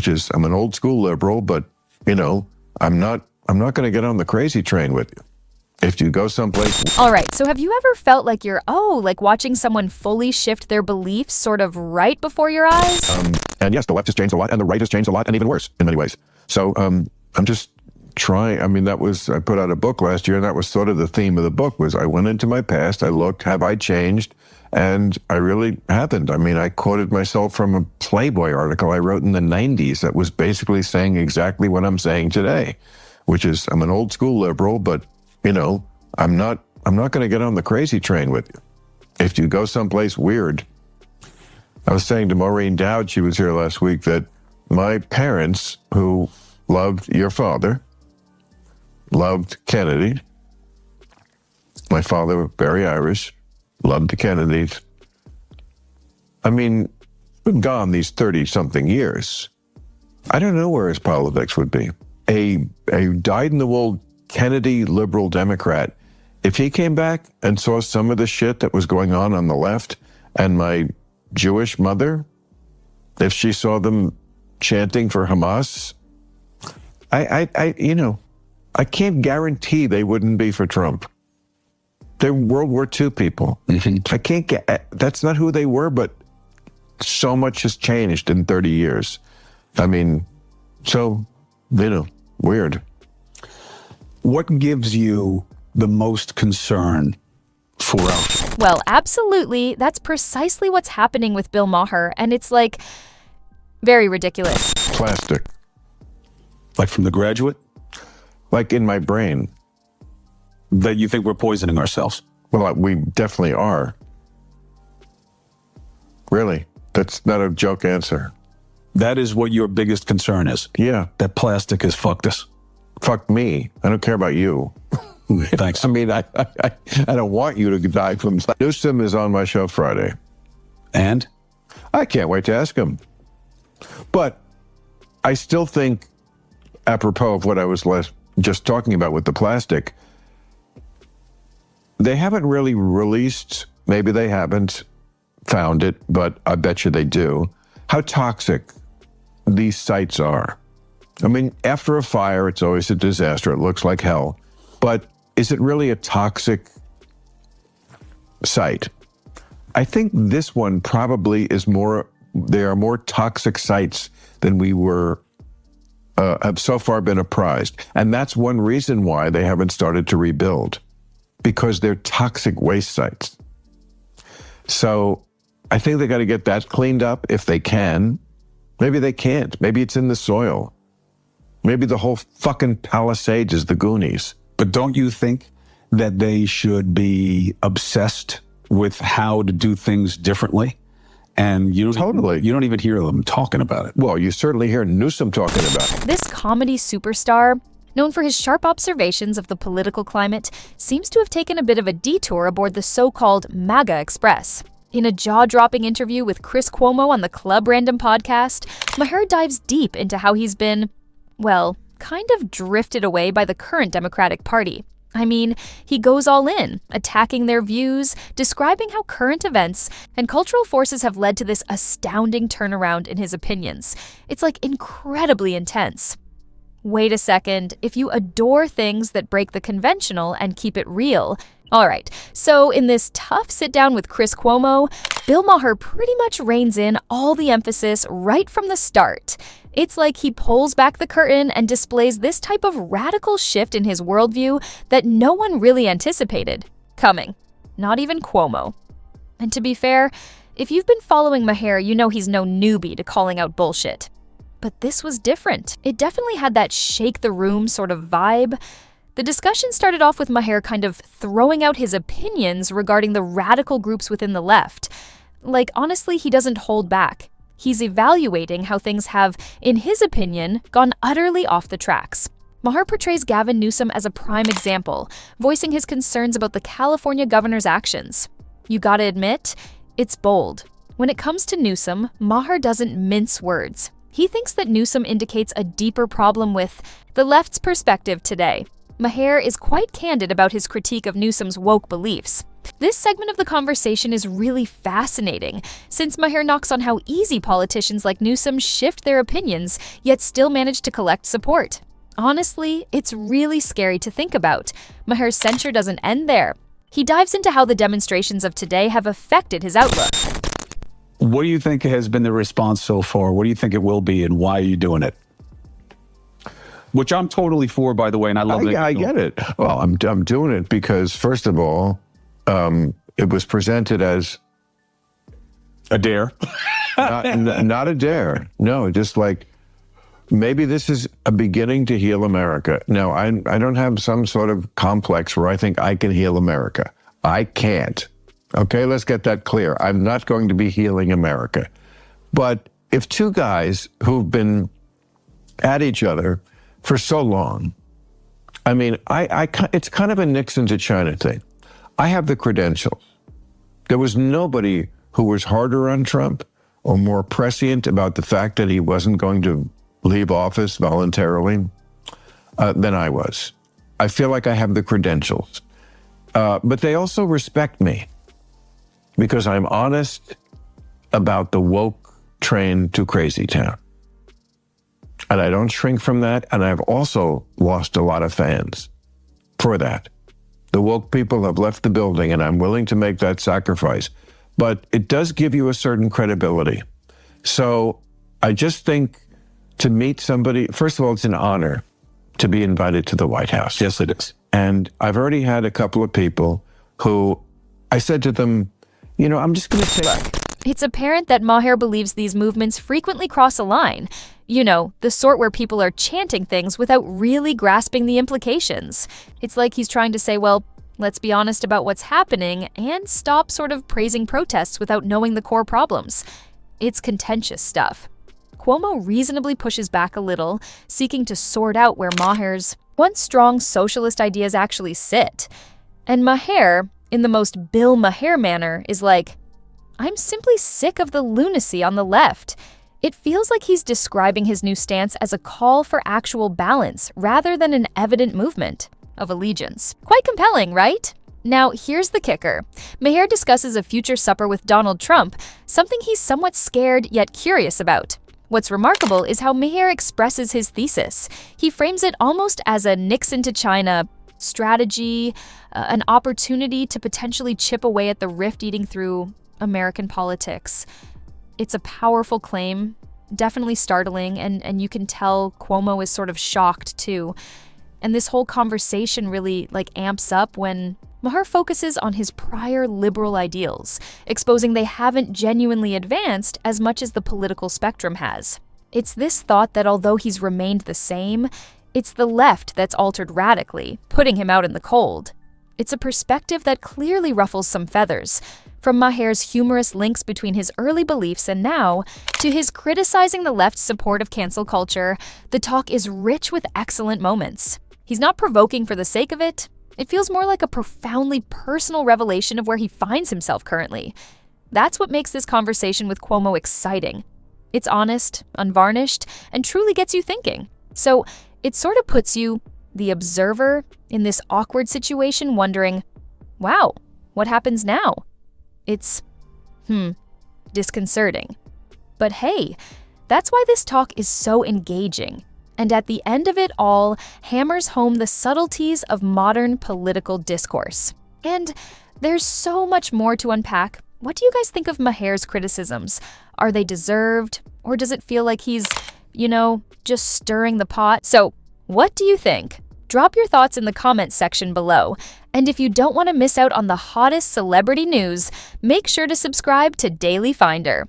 which is I'm an old school liberal, but, I'm not going to get on the crazy train with you. If you go someplace... All right, so have you ever felt like you're, like watching someone fully shift their beliefs sort of right before your eyes? And yes, the left has changed a lot, and the right has changed a lot, and even worse in many ways. So I'm just trying. I mean, I put out a book last year, and that was sort of the theme of the book, was I went into my past, I looked, have I changed? And I really haven't. I mean, I quoted myself from a Playboy article I wrote in the 90s that was basically saying exactly what I'm saying today, which is I'm an old school liberal, but I'm not going to get on the crazy train with you. If you go someplace weird. I was saying to Maureen Dowd, she was here last week, that my parents, who loved your father, loved Kennedy. My father, very Irish, loved the Kennedys. I mean, been gone these 30-something years. I don't know where his politics would be. A dyed-in-the-wool Kennedy liberal Democrat, if he came back and saw some of the shit that was going on the left, and my Jewish mother, if she saw them chanting for Hamas, I can't guarantee they wouldn't be for Trump. They're World War II people. I can't that's not who they were, but so much has changed in 30 years. I mean, so, weird. What gives you the most concern for our... Well, absolutely. That's precisely what's happening with Bill Maher, and it's very ridiculous. Plastic. Like from The Graduate? Like in my brain. That you think we're poisoning ourselves? Well, we definitely are. Really. That's not a joke answer. That is what your biggest concern is? Yeah. That plastic has fucked us? Fuck me. I don't care about you. Thanks. I mean, I don't want you to die from... Newsom is on my show Friday. And? I can't wait to ask him. But I still think, apropos of what I was just talking about with the plastic, they haven't really released, maybe they haven't found it, but I bet you they do, how toxic these sites are. I mean, after a fire, it's always a disaster. It looks like hell. But is it really a toxic site? I think this one probably is more, there are more toxic sites than we have so far been apprised. And that's one reason why they haven't started to rebuild, because they're toxic waste sites. So I think they got to get that cleaned up if they can. Maybe they can't. Maybe it's in the soil. Maybe the whole fucking Palisades is the Goonies. But don't you think that they should be obsessed with how to do things differently? And you don't even hear them talking about it. Well, you certainly hear Newsom talking about it. This comedy superstar, known for his sharp observations of the political climate, seems to have taken a bit of a detour aboard the so-called MAGA Express. In a jaw-dropping interview with Chris Cuomo on the Club Random podcast, Maher dives deep into how he's been, kind of drifted away by the current Democratic Party. I mean, he goes all in, attacking their views, describing how current events and cultural forces have led to this astounding turnaround in his opinions. It's incredibly intense. Wait a second, if you adore things that break the conventional and keep it real. All right, so in this tough sit-down with Chris Cuomo, Bill Maher pretty much reins in all the emphasis right from the start. It's like he pulls back the curtain and displays this type of radical shift in his worldview that no one really anticipated coming. Not even Cuomo. And to be fair, if you've been following Maher, you know he's no newbie to calling out bullshit. But this was different. It definitely had that shake the room sort of vibe. The discussion started off with Maher kind of throwing out his opinions regarding the radical groups within the left. Honestly, he doesn't hold back. He's evaluating how things have, in his opinion, gone utterly off the tracks. Maher portrays Gavin Newsom as a prime example, voicing his concerns about the California governor's actions. You gotta admit, it's bold. When it comes to Newsom, Maher doesn't mince words. He thinks that Newsom indicates a deeper problem with the left's perspective today. Maher is quite candid about his critique of Newsom's woke beliefs. This segment of the conversation is really fascinating, since Maher knocks on how easy politicians like Newsom shift their opinions, yet still manage to collect support. Honestly, it's really scary to think about. Maher's censure doesn't end there. He dives into how the demonstrations of today have affected his outlook. What do you think has been the response so far? What do you think it will be, and why are you doing it? Which I'm totally for, by the way, and I love it. I get it. Well, I'm doing it because, first of all, it was presented as a dare. not a dare. No, just like, maybe this is a beginning to heal America. No, I don't have some sort of complex where I think I can heal America. I can't. Okay, let's get that clear. I'm not going to be healing America. But if two guys who've been at each other for so long, I mean, it's kind of a Nixon to China thing. I have the credentials. There was nobody who was harder on Trump or more prescient about the fact that he wasn't going to leave office voluntarily than I was. I feel like I have the credentials. But they also respect me because I'm honest about the woke train to crazy town. And I don't shrink from that. And I've also lost a lot of fans for that. The woke people have left the building, and I'm willing to make that sacrifice. But it does give you a certain credibility. So I just think to meet somebody, first of all, it's an honor to be invited to the White House. Yes, it is. And I've already had a couple of people who I said to them, you know, I'm just going to say... It's apparent that Maher believes these movements frequently cross a line. You know, the sort where people are chanting things without really grasping the implications. It's like he's trying to say, well, let's be honest about what's happening and stop sort of praising protests without knowing the core problems. It's contentious stuff. Cuomo reasonably pushes back a little, seeking to sort out where Maher's once strong socialist ideas actually sit. And Maher, in the most Bill Maher manner, is like, I'm simply sick of the lunacy on the left. It feels like he's describing his new stance as a call for actual balance rather than an evident movement of allegiance. Quite compelling, right? Now, here's the kicker. Maher discusses a future supper with Donald Trump, something he's somewhat scared yet curious about. What's remarkable is how Maher expresses his thesis. He frames it almost as a Nixon to China strategy, an opportunity to potentially chip away at the rift eating through American politics. It's a powerful claim, definitely startling, and you can tell Cuomo is sort of shocked too. And this whole conversation really amps up when Maher focuses on his prior liberal ideals, exposing they haven't genuinely advanced as much as the political spectrum has. It's this thought that although he's remained the same, it's the left that's altered radically, putting him out in the cold. It's a perspective that clearly ruffles some feathers, from Maher's humorous links between his early beliefs and now, to his criticizing the left's support of cancel culture. The talk is rich with excellent moments. He's not provoking for the sake of it. It feels more like a profoundly personal revelation of where he finds himself currently. That's what makes this conversation with Cuomo exciting. It's honest, unvarnished, and truly gets you thinking. So it sort of puts you, the observer, in this awkward situation wondering, wow, what happens now? It's, disconcerting. But hey, that's why this talk is so engaging. And at the end of it all, hammers home the subtleties of modern political discourse. And there's so much more to unpack. What do you guys think of Maher's criticisms? Are they deserved? Or does it feel like he's, just stirring the pot? So, what do you think? Drop your thoughts in the comments section below. And if you don't want to miss out on the hottest celebrity news, make sure to subscribe to Daily Finder.